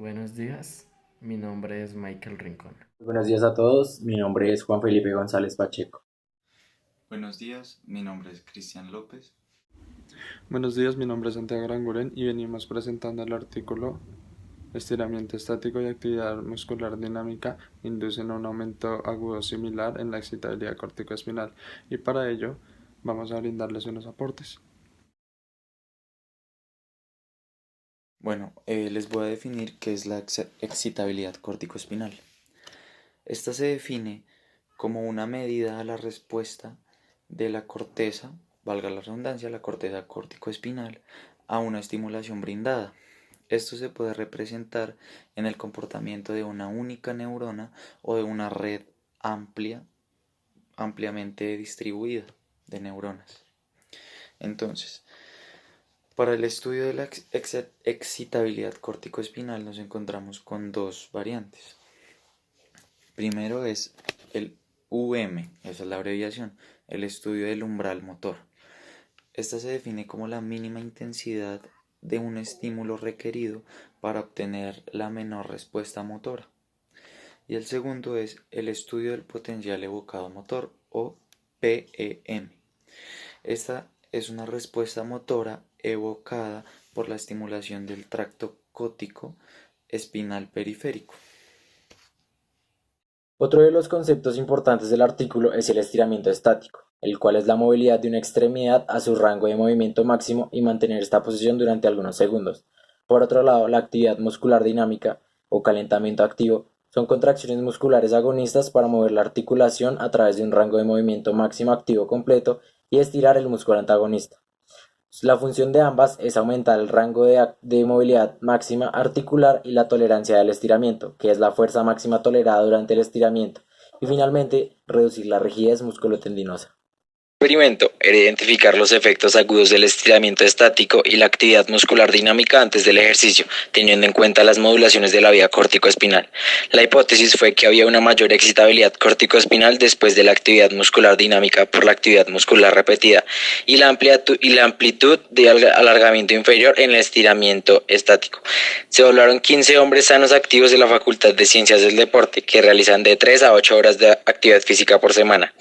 Buenos días, mi nombre es Michael Rincón. Buenos días a todos, mi nombre es Juan Felipe González Pacheco. Buenos días, mi nombre es Cristian López. Buenos días, mi nombre es Santiago Aranguren y venimos presentando el artículo Estiramiento estático y actividad muscular dinámica inducen a un aumento agudo similar en la excitabilidad corticoespinal y para ello vamos a brindarles unos aportes. Les voy a definir qué es la excitabilidad corticoespinal. Esta se define como una medida a la respuesta de la corteza, valga la redundancia, la corteza corticoespinal, a una estimulación brindada. Esto se puede representar en el comportamiento de una única neurona o de una red ampliamente distribuida de neuronas. Entonces, para el estudio de la excitabilidad corticoespinal nos encontramos con dos variantes. Primero es el UM, esa es la abreviación, el estudio del umbral motor. Esta se define como la mínima intensidad de un estímulo requerido para obtener la menor respuesta motora. Y el segundo es el estudio del potencial evocado motor o PEM. Esta es una respuesta motora evocada por la estimulación del tracto cótico espinal periférico. Otro de los conceptos importantes del artículo es el estiramiento estático, el cual es la movilidad de una extremidad a su rango de movimiento máximo y mantener esta posición durante algunos segundos. Por otro lado, la actividad muscular dinámica o calentamiento activo son contracciones musculares agonistas para mover la articulación a través de un rango de movimiento máximo activo completo y estirar el músculo antagonista. La función de ambas es aumentar el rango de movilidad máxima articular y la tolerancia del estiramiento, que es la fuerza máxima tolerada durante el estiramiento, y finalmente reducir la rigidez musculotendinosa. El experimento era identificar los efectos agudos del estiramiento estático y la actividad muscular dinámica antes del ejercicio, teniendo en cuenta las modulaciones de la vía córtico-espinal. La hipótesis fue que había una mayor excitabilidad córtico-espinal después de la actividad muscular dinámica por la actividad muscular repetida y la amplitud de alargamiento inferior en el estiramiento estático. Se evaluaron 15 hombres sanos activos de la Facultad de Ciencias del Deporte que realizan de 3 a 8 horas de actividad física por semana.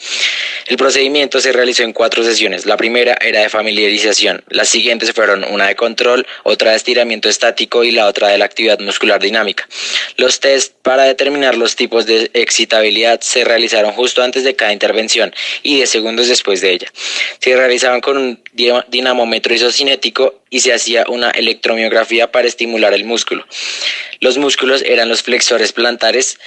El procedimiento se realizó en 4 sesiones. La primera era de familiarización, las siguientes fueron una de control, otra de estiramiento estático y la otra de la actividad muscular dinámica. Los test para determinar los tipos de excitabilidad se realizaron justo antes de cada intervención y 10 segundos después de ella. Se realizaban con un dinamómetro isocinético y se hacía una electromiografía para estimular el músculo. Los músculos eran los flexores plantares,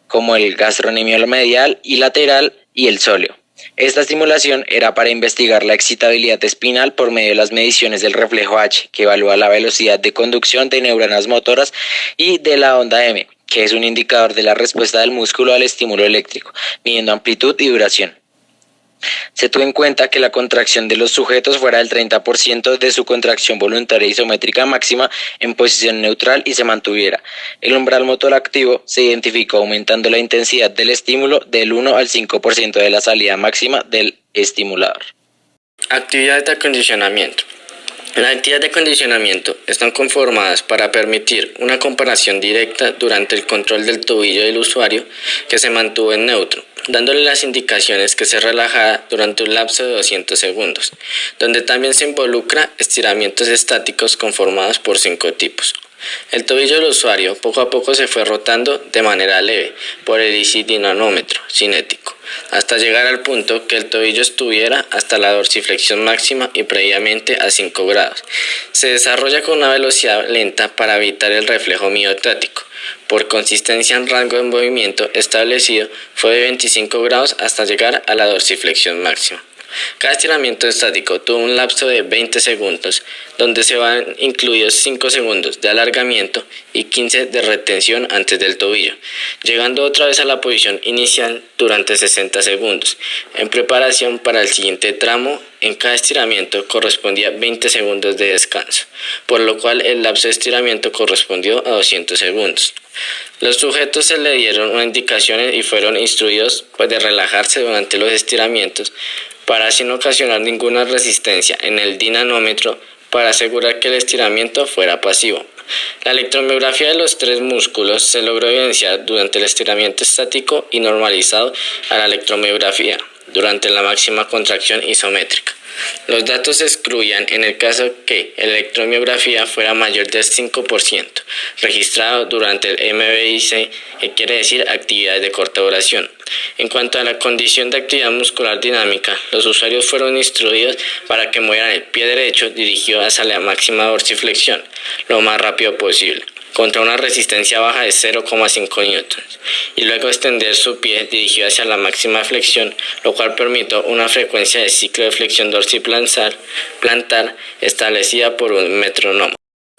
como el gastrocnemio medial y lateral y el sóleo. Esta estimulación era para investigar la excitabilidad espinal por medio de las mediciones del reflejo H, que evalúa la velocidad de conducción de neuronas motoras, y de la onda M, que es un indicador de la respuesta del músculo al estímulo eléctrico, midiendo amplitud y duración. Se tuvo en cuenta que la contracción de los sujetos fuera del 30% de su contracción voluntaria isométrica máxima en posición neutral y se mantuviera. El umbral motor activo se identificó aumentando la intensidad del estímulo del 1 al 5% de la salida máxima del estimulador. Actividad de acondicionamiento. Las actividades de acondicionamiento están conformadas para permitir una comparación directa durante el control del tobillo del usuario que se mantuvo en neutro, dándole las indicaciones que se relajara durante un lapso de 200 segundos, donde también se involucra estiramientos estáticos conformados por 5 tipos. El tobillo del usuario poco a poco se fue rotando de manera leve por el dinamómetro cinético, hasta llegar al punto que el tobillo estuviera hasta la dorsiflexión máxima y previamente a 5 grados. Se desarrolla con una velocidad lenta para evitar el reflejo miotático. Por consistencia en rango de movimiento establecido fue de 25 grados hasta llegar a la dorsiflexión máxima. Cada estiramiento estático tuvo un lapso de 20 segundos, donde se van incluidos 5 segundos de alargamiento y 15 de retención antes del tobillo, llegando otra vez a la posición inicial durante 60 segundos. En preparación para el siguiente tramo, en cada estiramiento correspondía 20 segundos de descanso, por lo cual el lapso de estiramiento correspondió a 200 segundos. Los sujetos se le dieron unas indicaciones y fueron instruidos de relajarse durante los estiramientos para así no ocasionar ninguna resistencia en el dinamómetro para asegurar que el estiramiento fuera pasivo. La electromiografía de los tres músculos se logró evidenciar durante el estiramiento estático y normalizado a la electromiografía durante la máxima contracción isométrica. Los datos se excluían en el caso que la electromiografía fuera mayor del 5% registrado durante el MBIC, que quiere decir actividades de corta duración. En cuanto a la condición de actividad muscular dinámica, los usuarios fueron instruidos para que movieran el pie derecho dirigido hacia la máxima dorsiflexión lo más rápido posible, contra una resistencia baja de 0,5 newtons, y luego extender su pie dirigido hacia la máxima flexión, lo cual permitió una frecuencia de ciclo de flexión dorsiplantar establecida por un metrónomo.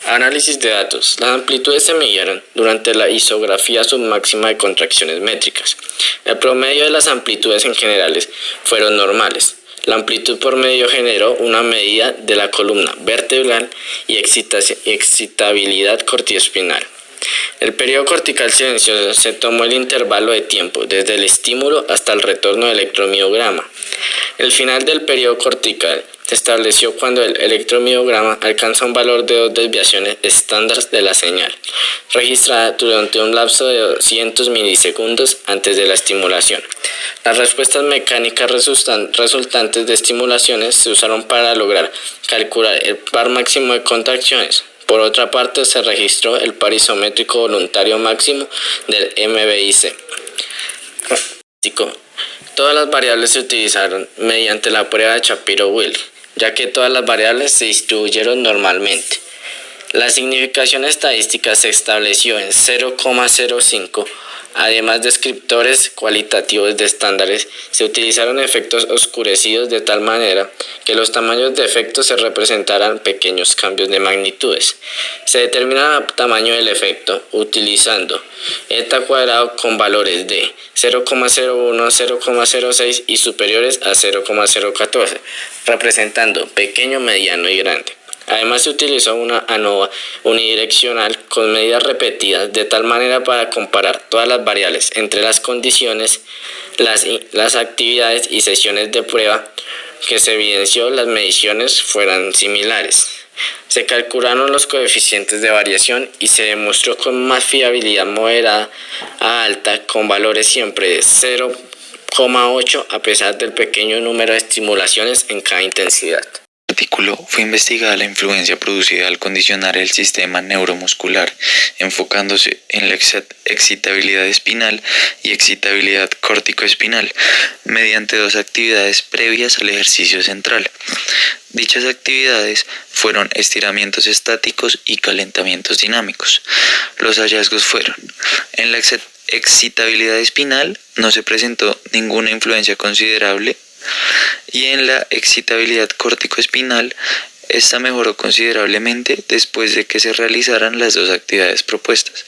Análisis de datos. Las amplitudes se midieron durante la isografía submáxima de contracciones métricas. El promedio de las amplitudes en generales fueron normales. La amplitud por medio generó una medida de la columna vertebral y excitabilidad corticoespinal. El periodo cortical silencioso se tomó el intervalo de tiempo desde el estímulo hasta el retorno del electromiograma. El final del periodo cortical se estableció cuando el electromiograma alcanza un valor de 2 desviaciones estándar de la señal, registrada durante un lapso de 200 milisegundos antes de la estimulación. Las respuestas mecánicas resultantes de estimulaciones se usaron para lograr calcular el par máximo de contracciones. Por otra parte, se registró el par isométrico voluntario máximo del MBIC. Todas las variables se utilizaron mediante la prueba de Shapiro-Wilk, ya que todas las variables se distribuyeron normalmente. La significación estadística se estableció en 0,05. Además de descriptores cualitativos de estándares, se utilizaron efectos oscurecidos de tal manera que los tamaños de efecto se representaran pequeños cambios de magnitudes. Se determina el tamaño del efecto utilizando eta cuadrado con valores de 0,01, 0,06 y superiores a 0,014, representando pequeño, mediano y grande. Además se utilizó una ANOVA unidireccional con medidas repetidas de tal manera para comparar todas las variables entre las condiciones, las actividades y sesiones de prueba que se evidenció las mediciones fueran similares. Se calcularon los coeficientes de variación y se demostró con más fiabilidad moderada a alta con valores siempre de 0,8 a pesar del pequeño número de estimulaciones en cada intensidad. Artículo fue investigada la influencia producida al condicionar el sistema neuromuscular, enfocándose en la excitabilidad espinal y excitabilidad córtico-espinal, mediante dos actividades previas al ejercicio central. Dichas actividades fueron estiramientos estáticos y calentamientos dinámicos. Los hallazgos fueron: en la excitabilidad espinal no se presentó ninguna influencia considerable, y en la excitabilidad córtico-espinal esta mejoró considerablemente después de que se realizaran las dos actividades propuestas.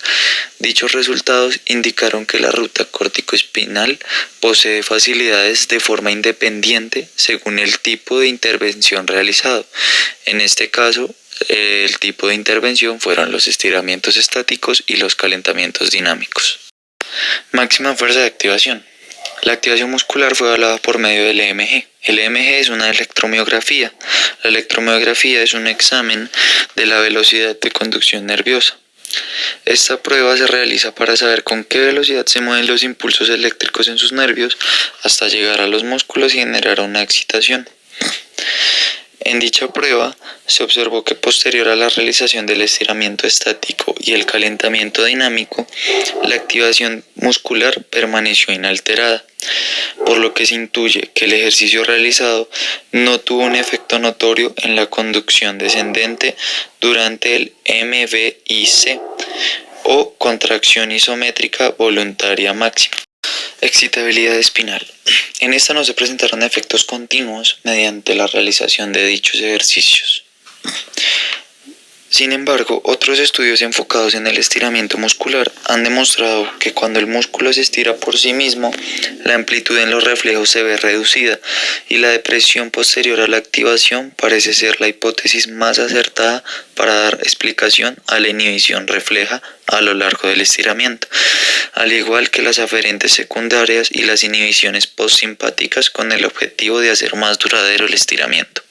Dichos resultados indicaron que la ruta córtico-espinal posee facilidades de forma independiente según el tipo de intervención realizado. En este caso, el tipo de intervención fueron los estiramientos estáticos y los calentamientos dinámicos. Máxima fuerza de activación. La activación muscular fue evaluada por medio del EMG. El EMG es una electromiografía. La electromiografía es un examen de la velocidad de conducción nerviosa. Esta prueba se realiza para saber con qué velocidad se mueven los impulsos eléctricos en sus nervios hasta llegar a los músculos y generar una excitación. En dicha prueba se observó que posterior a la realización del estiramiento estático y el calentamiento dinámico, la activación muscular permaneció inalterada, por lo que se intuye que el ejercicio realizado no tuvo un efecto notorio en la conducción descendente durante el MBIC o contracción isométrica voluntaria máxima. Excitabilidad espinal. En esta no se presentaron efectos continuos mediante la realización de dichos ejercicios. Sin embargo, otros estudios enfocados en el estiramiento muscular han demostrado que cuando el músculo se estira por sí mismo, la amplitud en los reflejos se ve reducida y la depresión posterior a la activación parece ser la hipótesis más acertada para dar explicación a la inhibición refleja a lo largo del estiramiento, al igual que las aferentes secundarias y las inhibiciones postsimpáticas con el objetivo de hacer más duradero el estiramiento.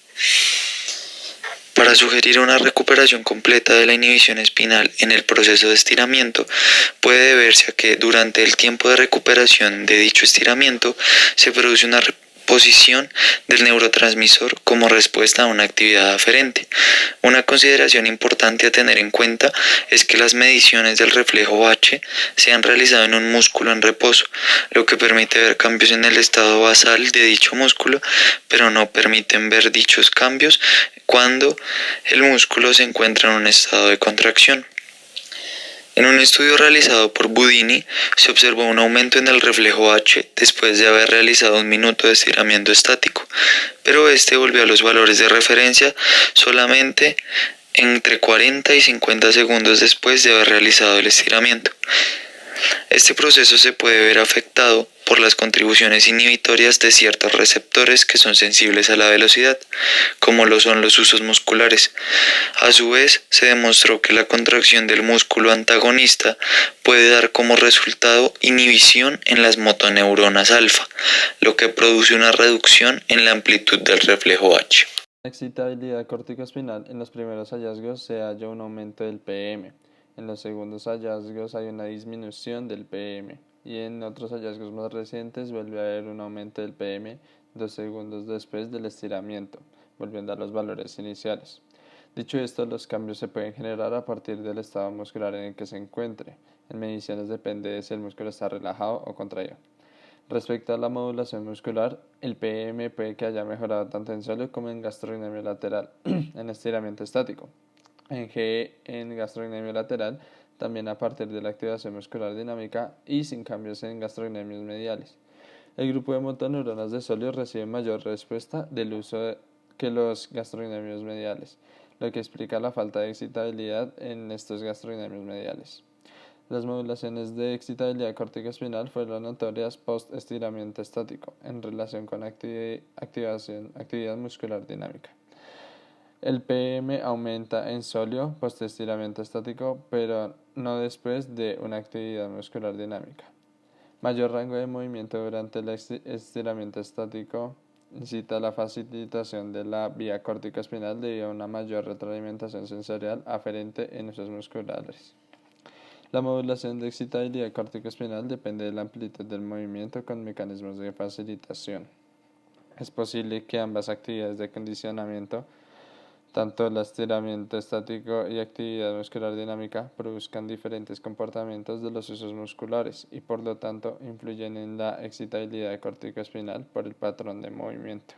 Para sugerir una recuperación completa de la inhibición espinal en el proceso de estiramiento, puede deberse a que durante el tiempo de recuperación de dicho estiramiento se produce una reposición del neurotransmisor como respuesta a una actividad aferente. Una consideración importante a tener en cuenta es que las mediciones del reflejo H se han realizado en un músculo en reposo, lo que permite ver cambios en el estado basal de dicho músculo, pero no permiten ver dichos cambios cuando el músculo se encuentra en un estado de contracción. En un estudio realizado por Budini, se observó un aumento en el reflejo H después de haber realizado 1 minuto de estiramiento estático, pero este volvió a los valores de referencia solamente entre 40 y 50 segundos después de haber realizado el estiramiento. Este proceso se puede ver afectado por las contribuciones inhibitorias de ciertos receptores que son sensibles a la velocidad, como lo son los usos musculares. A su vez, se demostró que la contracción del músculo antagonista puede dar como resultado inhibición en las motoneuronas alfa, lo que produce una reducción en la amplitud del reflejo H. En la excitabilidad corticoespinal, en los primeros hallazgos se halla un aumento del PM. En los segundos hallazgos hay una disminución del PM y en otros hallazgos más recientes vuelve a haber un aumento del PM 2 segundos después del estiramiento, volviendo a los valores iniciales. Dicho esto, los cambios se pueden generar a partir del estado muscular en el que se encuentre. En mediciones depende de si el músculo está relajado o contraído. Respecto a la modulación muscular, el PM puede que haya mejorado tanto en sóleo como en gastrocnemio lateral, en estiramiento estático. En gastrocnemio lateral, también a partir de la activación muscular dinámica y sin cambios en gastrocnemios mediales. El grupo de motoneuronas de sóleo recibe mayor respuesta del uso que los gastrocnemios mediales, lo que explica la falta de excitabilidad en estos gastrocnemios mediales. Las modulaciones de excitabilidad corticoespinal fueron notorias post-estiramiento estático en relación con actividad muscular dinámica. El PM aumenta en sóleo post-estiramiento estático, pero no después de una actividad muscular dinámica. Mayor rango de movimiento durante el estiramiento estático incita a la facilitación de la vía corticoespinal debido a una mayor retroalimentación sensorial aferente en usos musculares. La modulación de excitabilidad corticoespinal depende de la amplitud del movimiento con mecanismos de facilitación. Es posible que ambas actividades de condicionamiento, tanto el estiramiento estático y actividad muscular dinámica, produzcan diferentes comportamientos de los usos musculares y por lo tanto influyen en la excitabilidad corticoespinal por el patrón de movimiento.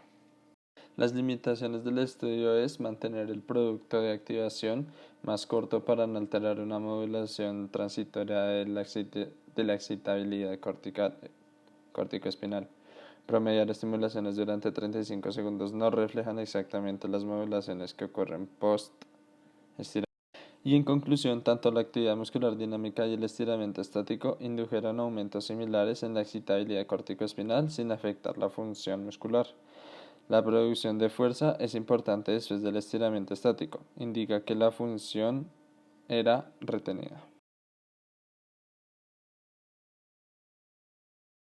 Las limitaciones del estudio es mantener el producto de activación más corto para no alterar una modulación transitoria de la excitabilidad corticoespinal. Promediar estimulaciones durante 35 segundos no reflejan exactamente las modulaciones que ocurren post-estiramiento. Y en conclusión, tanto la actividad muscular dinámica y el estiramiento estático indujeron aumentos similares en la excitabilidad corticoespinal sin afectar la función muscular. La producción de fuerza es importante después del estiramiento estático, indica que la función era retenida.